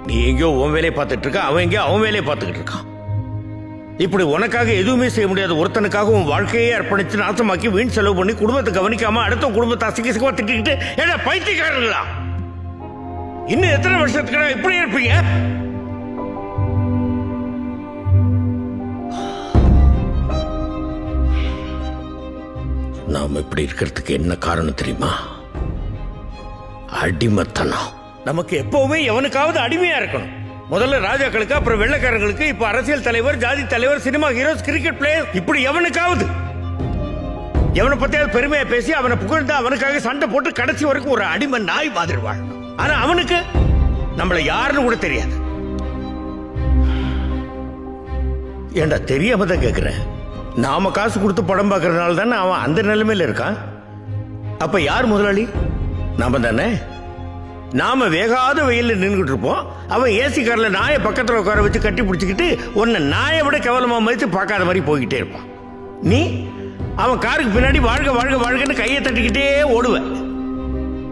நீ எங்கேயோ உன் வேலையை பார்த்துட்டு இருக்க, அவன் எங்கேயோ அவன் வேலையை பார்த்துக்கிட்டு இருக்கான். இப்படி உனக்காக எதுவுமே செய்ய முடியாத ஒருத்தனுக்காக உன் வாழ்க்கையே அர்ப்பணிச்சு நாசமாக்கி வீண் செலவு பண்ணி குடும்பத்தை கவனிக்காம அடுத்த குடும்பத்தை அசிங்கமா திட்டிக்கிட்டு ஏன்னா பைத்தியக்காரங்களா? இன்னும் எத்தனை வருஷத்துக்கு இப்படி இருப்பீங்க? நாம இப்படி இருக்கிறதுக்கு என்ன காரணம் தெரியுமா? அடிமைத்தனம். நமக்கு எப்பவுமே எவனுக்காவது அடிமையா இருக்கணும். முதல்ல ராஜாக்களுக்கு, அப்புறம் வெள்ளைக்காரங்களுக்கு, இப்ப அரசியல் தலைவர், ஜாதி தலைவர், சினிமா ஹீரோஸ், கிரிக்கெட் பிளேயர், இப்படி எவனுக்காவது எவனை பத்தியாவது பெருமையா பேசி அவனை புகழ்ந்து அவனுக்காக சண்டை போட்டு கடைசி வரைக்கும் ஒரு அடிமை நாய் மாதிரி வாழணும். ஆனா அவனுக்கு நம்மள யாருன்னு கூட தெரியாது. ஏண்டா தெரியாம தான் கேட்கிறேன். நாம காசு கொடுத்து படம் பார்க்கறதுனால தானே அவன் அந்த நிலைமையில இருக்கான். அப்ப யார் முதலாளி? நாம தானே. நாம வேகாத வெயில நின்றுட்டு இருப்போம். அவன் ஏசி கார்ல நாயை பக்கத்துல உட்கார வச்சு கட்டி பிடிச்சிக்கிட்டு உன்னை நாயை விட கேவலமா மதித்து பார்க்காத மாதிரி போய்கிட்டே இருப்பான். நீ அவன் காருக்கு பின்னாடி வாழ்க வாழ்க வாழ்கன்னு கையை தட்டிக்கிட்டே ஓடுவ.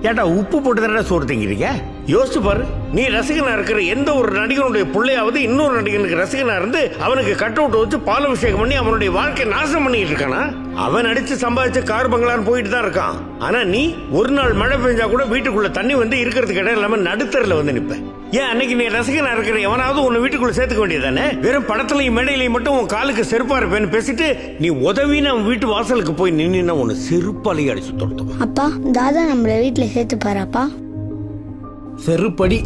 ஏட்டா உப்பு போட்டு தானே சோறு திங்கிறீங்க? யோசிச்சு பாரு. நீ ரசிகனா இருக்கிற எந்த ஒரு நடிகனுடைய பிள்ளையாவது இன்னொரு நடிகனுக்கு ரசிகனா இருந்து அவனுக்கு கட் அவுட் வச்சு பால் அபிஷேகம் பண்ணி அவனுடைய வாழ்க்கை நாசம் பண்ணிட்டு இருக்கானா? அவன் அடிச்சு சம்பாதிச்சு கார் பங்களான்னு போயிட்டு தான் இருக்கான். ஆனா நீ ஒரு நாள் மழை பெஞ்சா கூட வீட்டுக்குள்ள தண்ணி வந்து இருக்கிறதுக்கு இடம் இல்லாம நடுத்தரில் வந்து நிப்ப. ஏன் அன்னைக்கு நீ ரசிகனா இருக்கிற எவனாவது உன்னை வீட்டுக்குள்ள சேர்த்துக்க வேண்டியதானே? வெறும் படத்துலையும் மேடையிலையும் மட்டும் உன் காலுக்கு செருப்பா இருப்பேன்னு பேசிட்டு நீ உதவின்னு அவன் வீட்டு வாசலுக்கு போய் நின்னா உன்னை செருப்பாலையும் அடிச்சு தொடுத்துவான். அப்பா தாதா நம்மள வீட்டுல சேர்த்து பாராப்பா. செருப்படி